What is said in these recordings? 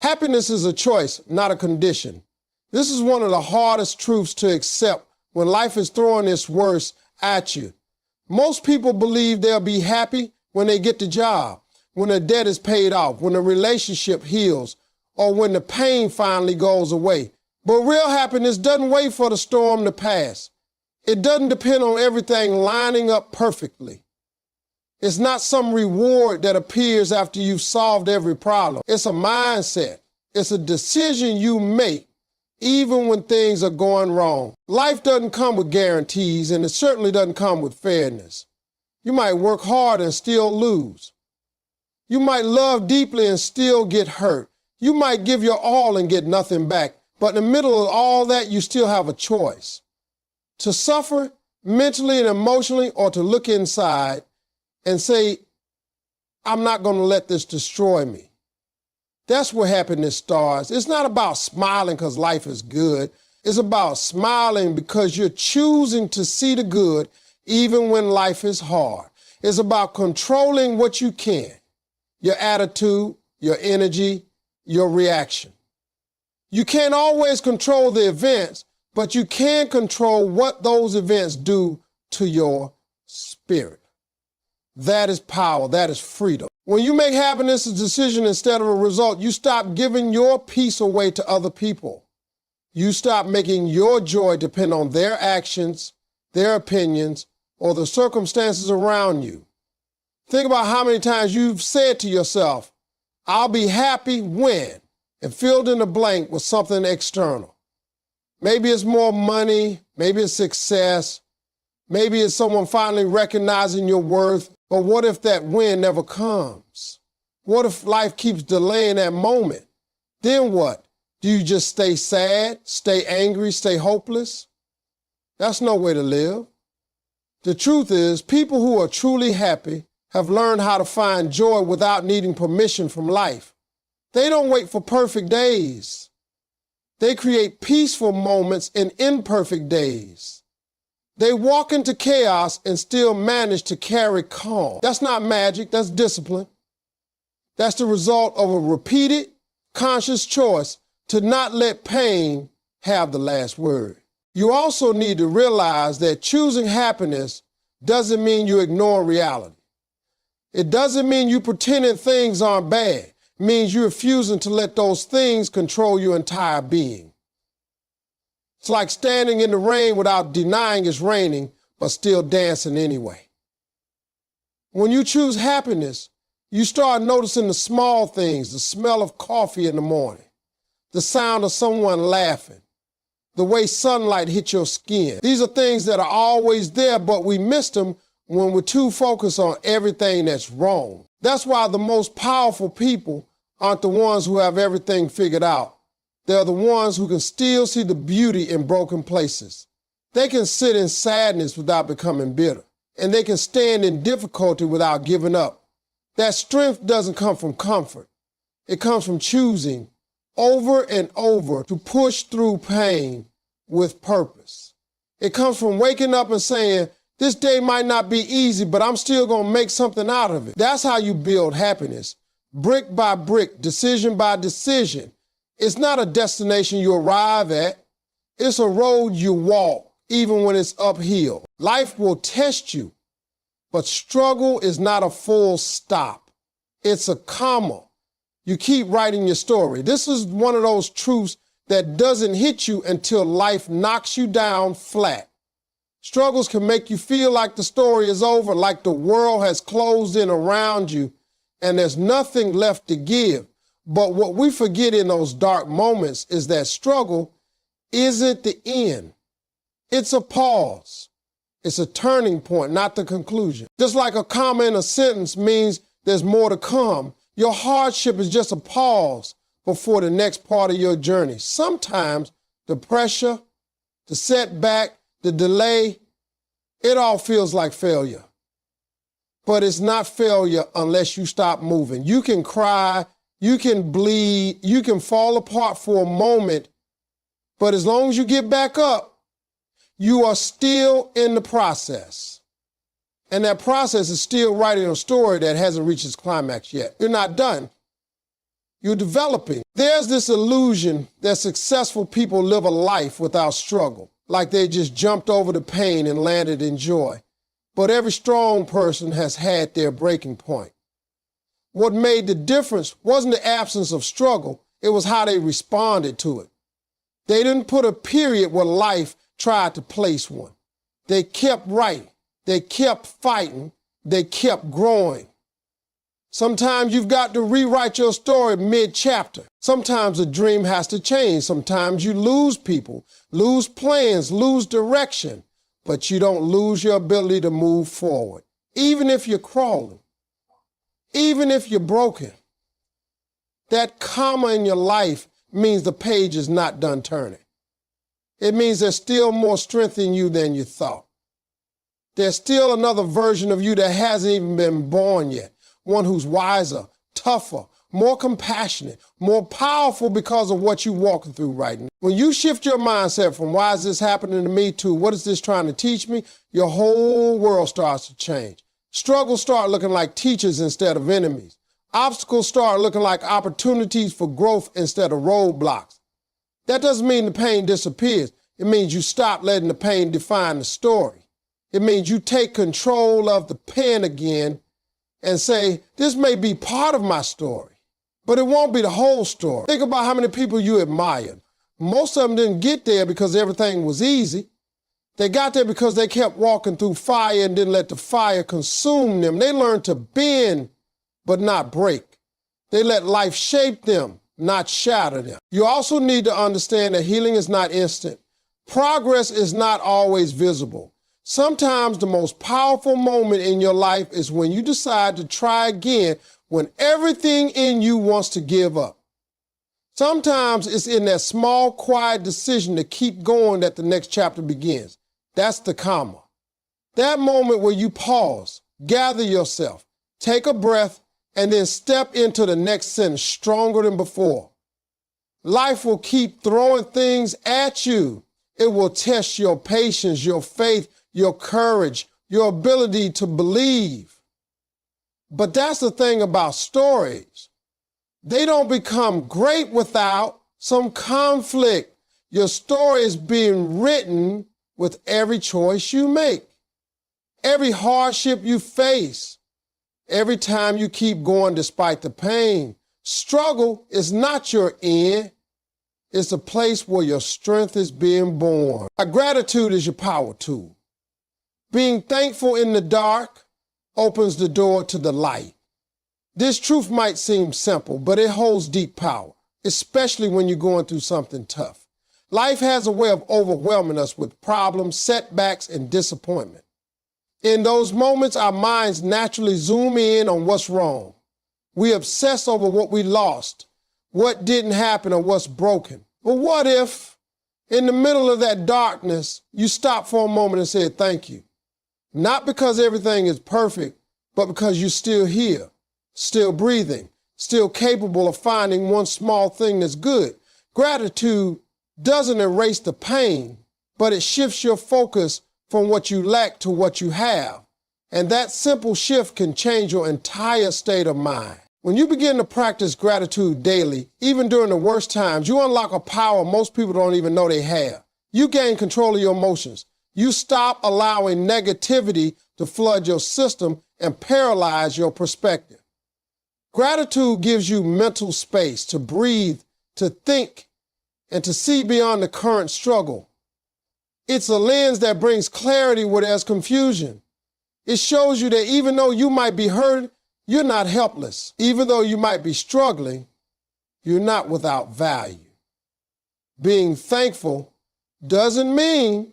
Happiness is a choice, not a condition. This is one of the hardest truths to accept when life is throwing its worst at you. Most people believe they'll be happy when they get the job, when the debt is paid off, when the relationship heals, or when the pain finally goes away. But real happiness doesn't wait for the storm to pass. It doesn't depend on everything lining up perfectly. It's not some reward that appears after you've solved every problem. It's a mindset. It's a decision you make even when things are going wrong. Life doesn't come with guarantees, and it certainly doesn't come with fairness. You might work hard and still lose. You might love deeply and still get hurt. You might give your all and get nothing back. But in the middle of all that, you still have a choice. To suffer mentally and emotionally, or to look inside and say, I'm not going to let this destroy me. That's where happiness starts. It's not about smiling because life is good. It's about smiling because you're choosing to see the good even when life is hard. It's about controlling what you can, your attitude, your energy, your reaction. You can't always control the events, but you can control what those events do to your spirit. That is power. That is freedom. When you make happiness a decision instead of a result, you stop giving your peace away to other people. You stop making your joy depend on their actions, their opinions, or the circumstances around you. Think about how many times you've said to yourself, I'll be happy when, and filled in the blank with something external. Maybe it's more money, maybe it's success, maybe it's someone finally recognizing your worth. But what if that win never comes? What if life keeps delaying that moment? Then what? Do you just stay sad, stay angry, stay hopeless? That's no way to live. The truth is, people who are truly happy have learned how to find joy without needing permission from life. They don't wait for perfect days. They create peaceful moments in imperfect days. They walk into chaos and still manage to carry calm. That's not magic, that's discipline. That's the result of a repeated, conscious choice to not let pain have the last word. You also need to realize that choosing happiness doesn't mean you ignore reality. It doesn't mean you pretending things aren't bad. It means you're refusing to let those things control your entire being. It's like standing in the rain without denying it's raining, but still dancing anyway. When you choose happiness, you start noticing the small things, the smell of coffee in the morning, the sound of someone laughing, the way sunlight hits your skin. These are things that are always there, but we miss them when we're too focused on everything that's wrong. That's why the most powerful people aren't the ones who have everything figured out. They're the ones who can still see the beauty in broken places. They can sit in sadness without becoming bitter, and they can stand in difficulty without giving up. That strength doesn't come from comfort. It comes from choosing over and over to push through pain with purpose. It comes from waking up and saying, this day might not be easy, but I'm still going to make something out of it. That's how you build happiness, brick by brick, decision by decision. It's not a destination you arrive at. It's a road you walk, even when it's uphill. Life will test you, but struggle is not a full stop. It's a comma. You keep writing your story. This is one of those truths that doesn't hit you until life knocks you down flat. Struggles can make you feel like the story is over, like the world has closed in around you and there's nothing left to give. But what we forget in those dark moments is that struggle isn't the end. It's a pause. It's a turning point, not the conclusion. Just like a comma in a sentence means there's more to come, your hardship is just a pause before the next part of your journey. Sometimes the pressure, the setback, the delay, it all feels like failure. But it's not failure unless you stop moving. You can cry, you can bleed, you can fall apart for a moment, but as long as you get back up, you are still in the process. And that process is still writing a story that hasn't reached its climax yet. You're not done. You're developing. There's this illusion that successful people live a life without struggle, like they just jumped over the pain and landed in joy. But every strong person has had their breaking point. What made the difference wasn't the absence of struggle, it was how they responded to it. They didn't put a period where life tried to place one. They kept writing, they kept fighting, they kept growing. Sometimes you've got to rewrite your story mid-chapter. Sometimes a dream has to change. Sometimes you lose people, lose plans, lose direction, but you don't lose your ability to move forward. Even if you're crawling, even if you're broken, that comma in your life means the page is not done turning. It means there's still more strength in you than you thought. There's still another version of you that hasn't even been born yet. One who's wiser, tougher, more compassionate, more powerful because of what you're walking through right now. When you shift your mindset from why is this happening to me to what is this trying to teach me, your whole world starts to change. Struggles start looking like teachers instead of enemies. Obstacles start looking like opportunities for growth instead of roadblocks. That doesn't mean the pain disappears. It means you stop letting the pain define the story. It means you take control of the pen again and say, this may be part of my story, but it won't be the whole story. Think about how many people you admired. Most of them didn't get there because everything was easy. They got there because they kept walking through fire and didn't let the fire consume them. They learned to bend, but not break. They let life shape them, not shatter them. You also need to understand that healing is not instant. Progress is not always visible. Sometimes the most powerful moment in your life is when you decide to try again when everything in you wants to give up. Sometimes it's in that small, quiet decision to keep going that the next chapter begins. That's the comma. That moment where you pause, gather yourself, take a breath, and then step into the next sentence stronger than before. Life will keep throwing things at you. It will test your patience, your faith, your courage, your ability to believe. But that's the thing about stories. They don't become great without some conflict. Your story is being written with every choice you make, every hardship you face, every time you keep going despite the pain. Struggle is not your end. It's a place where your strength is being born. Gratitude is your power tool. Being thankful in the dark opens the door to the light. This truth might seem simple, but it holds deep power, especially when you're going through something tough. Life has a way of overwhelming us with problems, setbacks, and disappointment. In those moments, our minds naturally zoom in on what's wrong. We obsess over what we lost, what didn't happen, or what's broken. But what if, in the middle of that darkness, you stop for a moment and say thank you? Not because everything is perfect, but because you're still here, still breathing, still capable of finding one small thing that's good. Gratitude doesn't erase the pain, but it shifts your focus from what you lack to what you have. And that simple shift can change your entire state of mind. When you begin to practice gratitude daily, even during the worst times, you unlock a power most people don't even know they have. You gain control of your emotions. You stop allowing negativity to flood your system and paralyze your perspective. Gratitude gives you mental space to breathe, to think, and to see beyond the current struggle. It's a lens that brings clarity where there's confusion. It shows you that even though you might be hurt, you're not helpless. Even though you might be struggling, you're not without value. Being thankful doesn't mean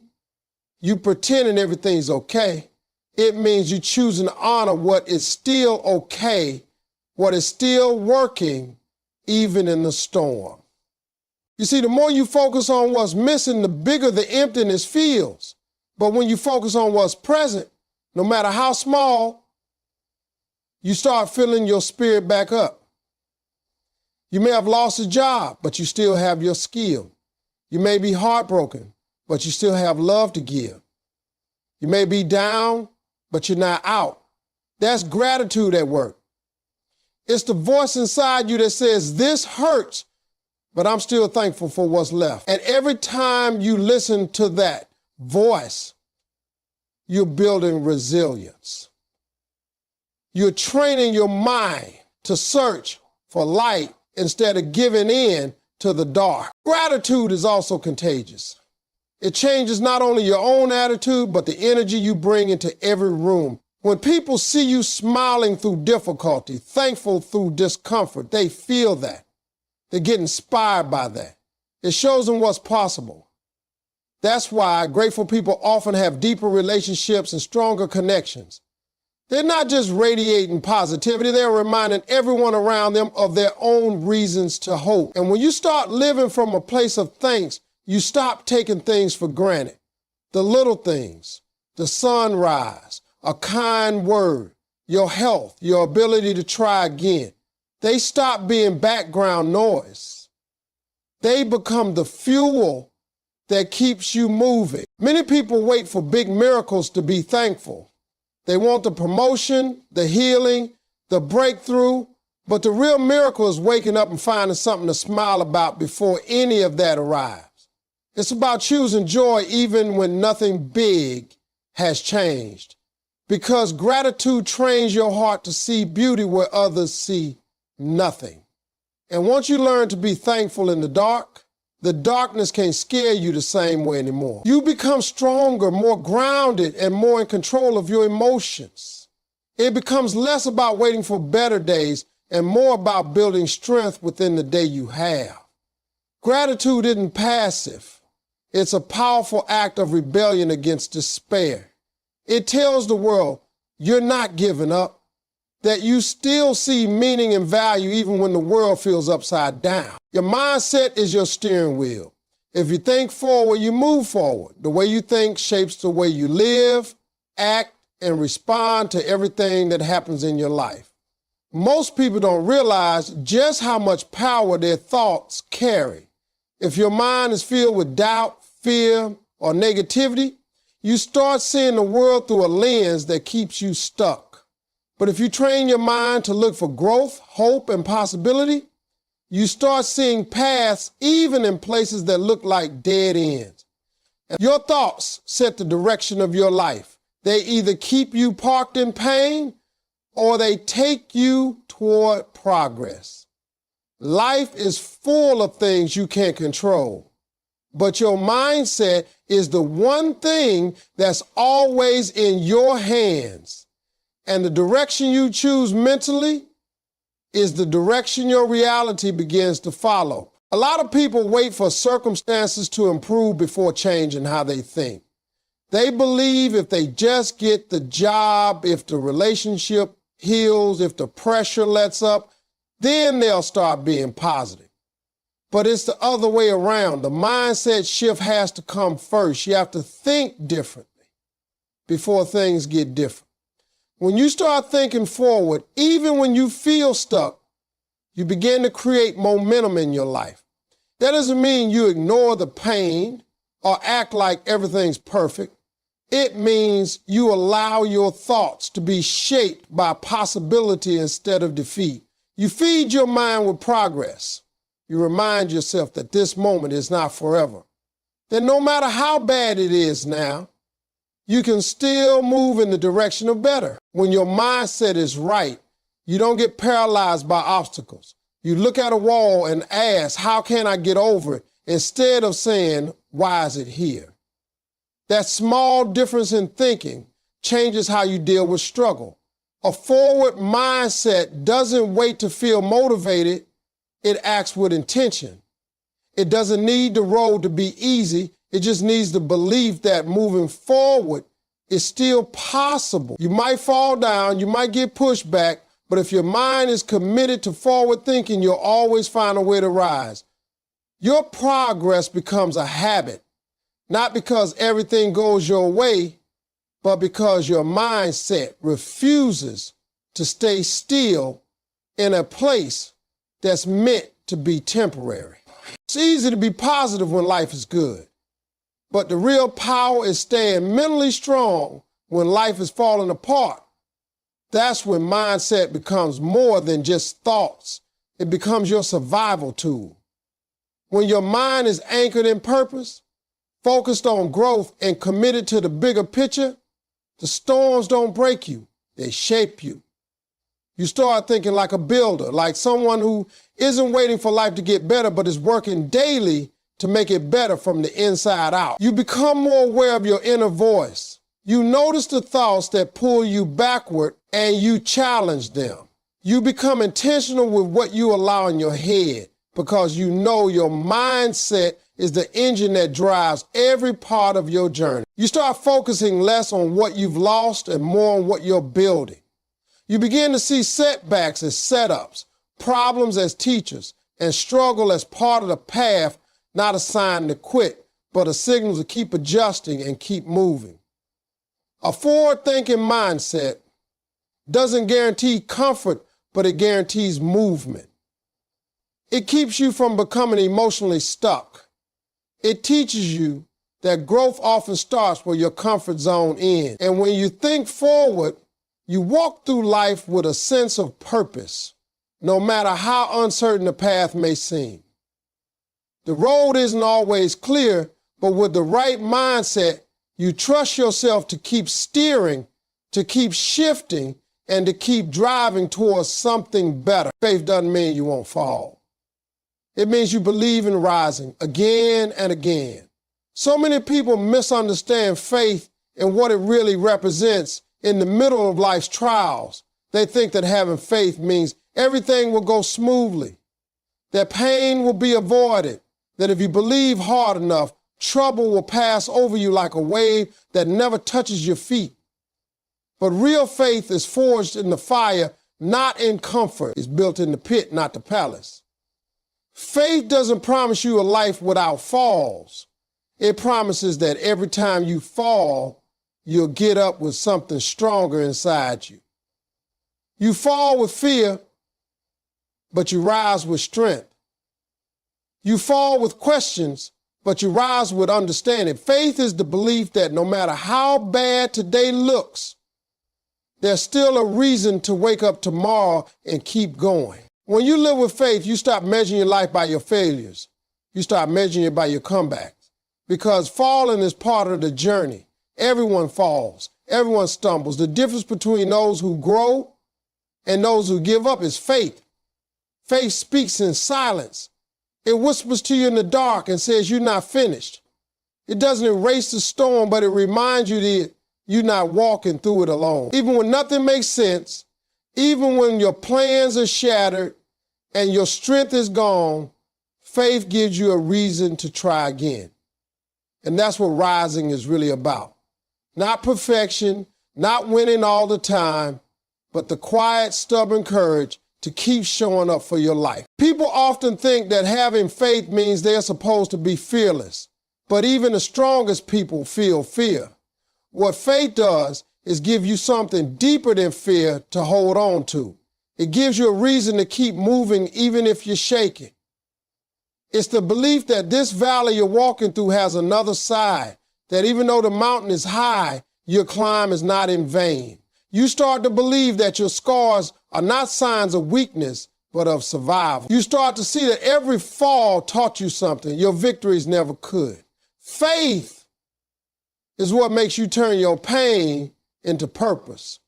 you pretending everything's okay. It means you choosing to honor what is still okay, what is still working, even in the storm. You see, the more you focus on what's missing, the bigger the emptiness feels. But when you focus on what's present, no matter how small, you start filling your spirit back up. You may have lost a job, but you still have your skill. You may be heartbroken, but you still have love to give. You may be down, but you're not out. That's gratitude at work. It's the voice inside you that says, this hurts, but I'm still thankful for what's left. And every time you listen to that voice, you're building resilience. You're training your mind to search for light instead of giving in to the dark. Gratitude is also contagious. It changes not only your own attitude, but the energy you bring into every room. When people see you smiling through difficulty, thankful through discomfort, they feel that. They get inspired by that. It shows them what's possible. That's why grateful people often have deeper relationships and stronger connections. They're not just radiating positivity, they're reminding everyone around them of their own reasons to hope. And when you start living from a place of thanks, you stop taking things for granted. The little things, the sunrise, a kind word, your health, your ability to try again, they stop being background noise. They become the fuel that keeps you moving. Many people wait for big miracles to be thankful. They want the promotion, the healing, the breakthrough, but the real miracle is waking up and finding something to smile about before any of that arrives. It's about choosing joy even when nothing big has changed, because gratitude trains your heart to see beauty where others see nothing. And once you learn to be thankful in the darkness can't scare you the same way anymore. You become stronger, more grounded, and more in control of your emotions. It becomes less about waiting for better days and more about building strength within the day you have. Gratitude isn't passive. It's a powerful act of rebellion against despair. It tells the world you're not giving up, that you still see meaning and value even when the world feels upside down. Your mindset is your steering wheel. If you think forward, you move forward. The way you think shapes the way you live, act, and respond to everything that happens in your life. Most people don't realize just how much power their thoughts carry. If your mind is filled with doubt, fear, or negativity, you start seeing the world through a lens that keeps you stuck. But if you train your mind to look for growth, hope, and possibility, you start seeing paths even in places that look like dead ends. Your thoughts set the direction of your life. They either keep you parked in pain or they take you toward progress. Life is full of things you can't control, but your mindset is the one thing that's always in your hands. And the direction you choose mentally is the direction your reality begins to follow. A lot of people wait for circumstances to improve before changing how they think. They believe if they just get the job, if the relationship heals, if the pressure lets up, then they'll start being positive. But it's the other way around. The mindset shift has to come first. You have to think differently before things get different. When you start thinking forward, even when you feel stuck, you begin to create momentum in your life. That doesn't mean you ignore the pain or act like everything's perfect. It means you allow your thoughts to be shaped by possibility instead of defeat. You feed your mind with progress. You remind yourself that this moment is not forever. That no matter how bad it is now, you can still move in the direction of better. When your mindset is right, you don't get paralyzed by obstacles. You look at a wall and ask, how can I get over it? Instead of saying, why is it here? That small difference in thinking changes how you deal with struggle. A forward mindset doesn't wait to feel motivated. It acts with intention. It doesn't need the road to be easy. It just needs the belief that moving forward is still possible. You might fall down, you might get pushed back, but if your mind is committed to forward thinking, you'll always find a way to rise. Your progress becomes a habit, not because everything goes your way, but because your mindset refuses to stay still in a place that's meant to be temporary. It's easy to be positive when life is good. But the real power is staying mentally strong when life is falling apart. That's when mindset becomes more than just thoughts. It becomes your survival tool. When your mind is anchored in purpose, focused on growth, and committed to the bigger picture, the storms don't break you, they shape you. You start thinking like a builder, like someone who isn't waiting for life to get better, but is working daily to make it better from the inside out. You become more aware of your inner voice. You notice the thoughts that pull you backward and you challenge them. You become intentional with what you allow in your head because you know your mindset is the engine that drives every part of your journey. You start focusing less on what you've lost and more on what you're building. You begin to see setbacks as setups, problems as teachers, and struggle as part of the path, not a sign to quit, but a signal to keep adjusting and keep moving. A forward-thinking mindset doesn't guarantee comfort, but it guarantees movement. It keeps you from becoming emotionally stuck. It teaches you that growth often starts where your comfort zone ends. And when you think forward, you walk through life with a sense of purpose, no matter how uncertain the path may seem. The road isn't always clear, but with the right mindset, you trust yourself to keep steering, to keep shifting, and to keep driving towards something better. Faith doesn't mean you won't fall. It means you believe in rising again and again. So many people misunderstand faith and what it really represents in the middle of life's trials. They think that having faith means everything will go smoothly, that pain will be avoided, that if you believe hard enough, trouble will pass over you like a wave that never touches your feet. But real faith is forged in the fire, not in comfort. It's built in the pit, not the palace. Faith doesn't promise you a life without falls. It promises that every time you fall, you'll get up with something stronger inside you. You fall with fear, but you rise with strength. You fall with questions, but you rise with understanding. Faith is the belief that no matter how bad today looks, there's still a reason to wake up tomorrow and keep going. When you live with faith, you stop measuring your life by your failures. You start measuring it by your comebacks. Because falling is part of the journey. Everyone falls. Everyone stumbles. The difference between those who grow and those who give up is faith. Faith speaks in silence. It whispers to you in the dark and says you're not finished. It doesn't erase the storm, but it reminds you that you're not walking through it alone. Even when nothing makes sense, even when your plans are shattered and your strength is gone, faith gives you a reason to try again. And that's what rising is really about. Not perfection, not winning all the time, but the quiet, stubborn courage to keep showing up for your life. People often think that having faith means they're supposed to be fearless, but even the strongest people feel fear. What faith does is give you something deeper than fear to hold on to. It gives you a reason to keep moving even if you're shaking. It's the belief that this valley you're walking through has another side, that even though the mountain is high, your climb is not in vain. You start to believe that your scars are not signs of weakness, but of survival. You start to see that every fall taught you something your victories never could. Faith is what makes you turn your pain into purpose.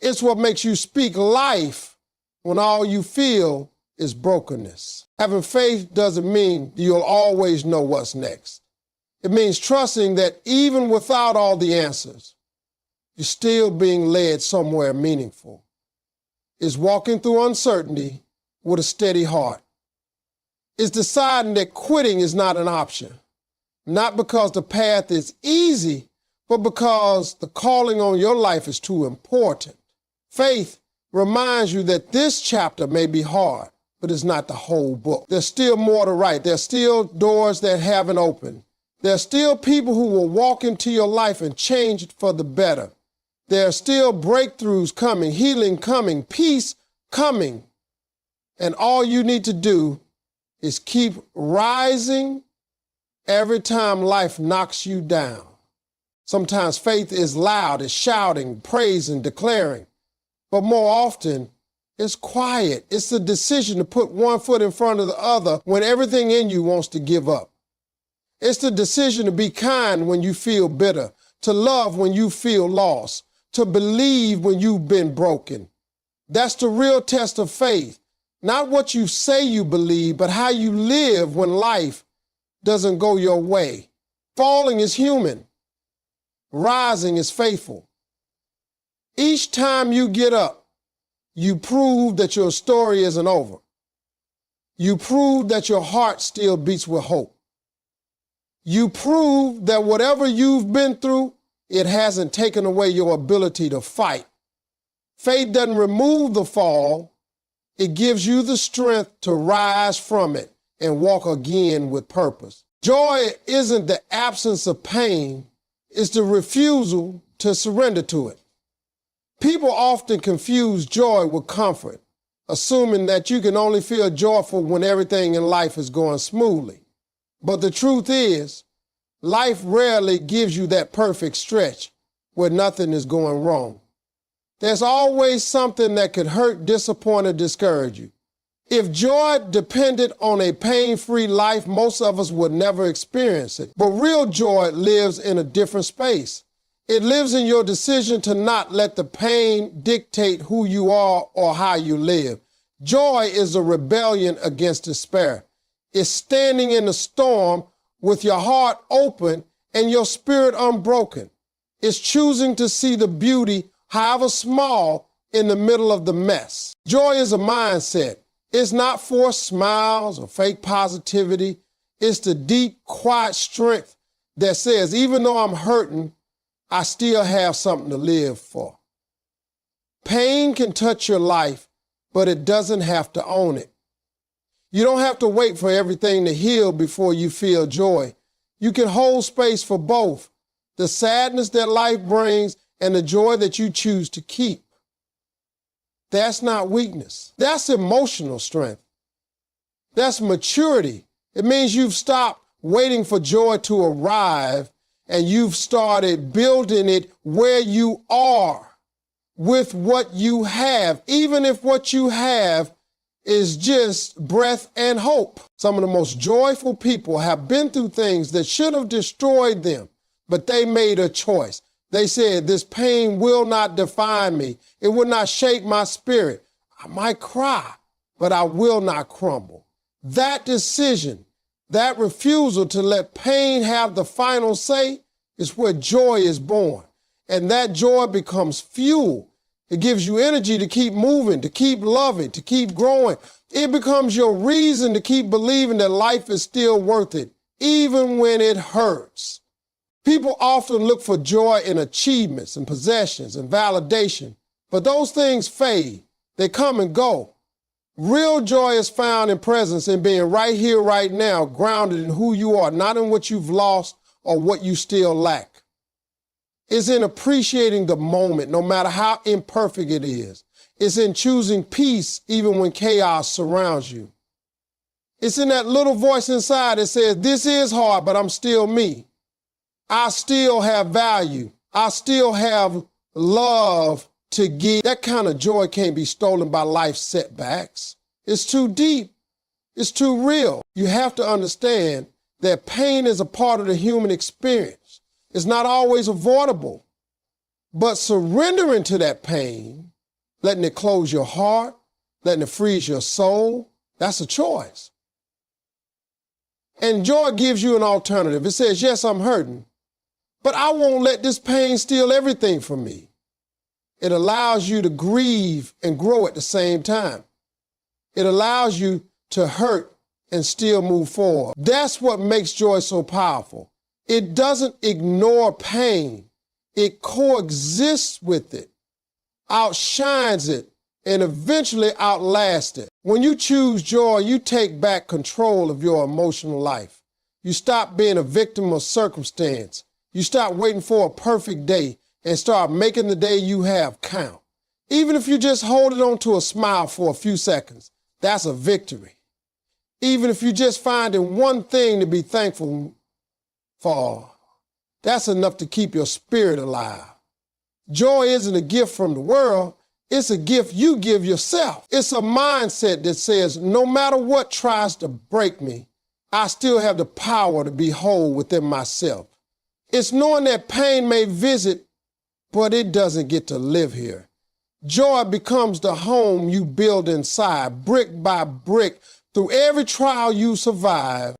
It's what makes you speak life when all you feel is brokenness. Having faith doesn't mean you'll always know what's next. It means trusting that even without all the answers, you're still being led somewhere meaningful. It's walking through uncertainty with a steady heart. It's deciding that quitting is not an option, not because the path is easy, but because the calling on your life is too important. Faith reminds you that this chapter may be hard, but it's not the whole book. There's still more to write. There's still doors that haven't opened. There's still people who will walk into your life and change it for the better. There are still breakthroughs coming, healing coming, peace coming. And all you need to do is keep rising every time life knocks you down. Sometimes faith is loud, it's shouting, praising, declaring. But more often, it's quiet. It's the decision to put one foot in front of the other when everything in you wants to give up. It's the decision to be kind when you feel bitter, to love when you feel lost, to believe when you've been broken. That's the real test of faith. Not what you say you believe, but how you live when life doesn't go your way. Falling is human. Rising is faithful. Each time you get up, you prove that your story isn't over. You prove that your heart still beats with hope. You prove that whatever you've been through, it hasn't taken away your ability to fight. Faith doesn't remove the fall. It gives you the strength to rise from it and walk again with purpose. Joy isn't the absence of pain. It's the refusal to surrender to it. People often confuse joy with comfort, assuming that you can only feel joyful when everything in life is going smoothly. But the truth is, life rarely gives you that perfect stretch where nothing is going wrong. There's always something that could hurt, disappoint, or discourage you. If joy depended on a pain-free life, most of us would never experience it. But real joy lives in a different space. It lives in your decision to not let the pain dictate who you are or how you live. Joy is a rebellion against despair. It's standing in the storm with your heart open and your spirit unbroken. It's choosing to see the beauty, however small, in the middle of the mess. Joy is a mindset. It's not forced smiles or fake positivity. It's the deep, quiet strength that says, even though I'm hurting, I still have something to live for. Pain can touch your life, but it doesn't have to own it. You don't have to wait for everything to heal before you feel joy. You can hold space for both, the sadness that life brings and the joy that you choose to keep. That's not weakness. That's emotional strength. That's maturity. It means you've stopped waiting for joy to arrive and you've started building it where you are with what you have, even if what you have is just breath and hope. Some of the most joyful people have been through things that should have destroyed them, but they made a choice. They said, this pain will not define me. It will not shake my spirit. I might cry, but I will not crumble. That decision, that refusal to let pain have the final say is where joy is born. And that joy becomes fuel. It gives you energy to keep moving, to keep loving, to keep growing. It becomes your reason to keep believing that life is still worth it, even when it hurts. People often look for joy in achievements and possessions and validation, but those things fade. They come and go. Real joy is found in presence, in being right here, right now, grounded in who you are, not in what you've lost or what you still lack. It's in appreciating the moment, no matter how imperfect it is. It's in choosing peace even when chaos surrounds you. It's in that little voice inside that says, this is hard, but I'm still me. I still have value. I still have love to give. That kind of joy can't be stolen by life's setbacks. It's too deep. It's too real. You have to understand that pain is a part of the human experience. It's not always avoidable, but surrendering to that pain, letting it close your heart, letting it freeze your soul, that's a choice. And joy gives you an alternative. It says, yes, I'm hurting, but I won't let this pain steal everything from me. It allows you to grieve and grow at the same time. It allows you to hurt and still move forward. That's what makes joy so powerful. It doesn't ignore pain. It coexists with it, outshines it, and eventually outlasts it. When you choose joy, you take back control of your emotional life. You stop being a victim of circumstance. You stop waiting for a perfect day and start making the day you have count. Even if you just hold it on to a smile for a few seconds, that's a victory. Even if you just finding one thing to be thankful for, that's enough to keep your spirit alive. Joy isn't a gift from the world. It's a gift you give yourself. It's a mindset that says, no matter what tries to break me, I still have the power to be whole within myself. It's knowing that pain may visit, but it doesn't get to live here. Joy becomes the home you build inside, brick by brick, through every trial you survive.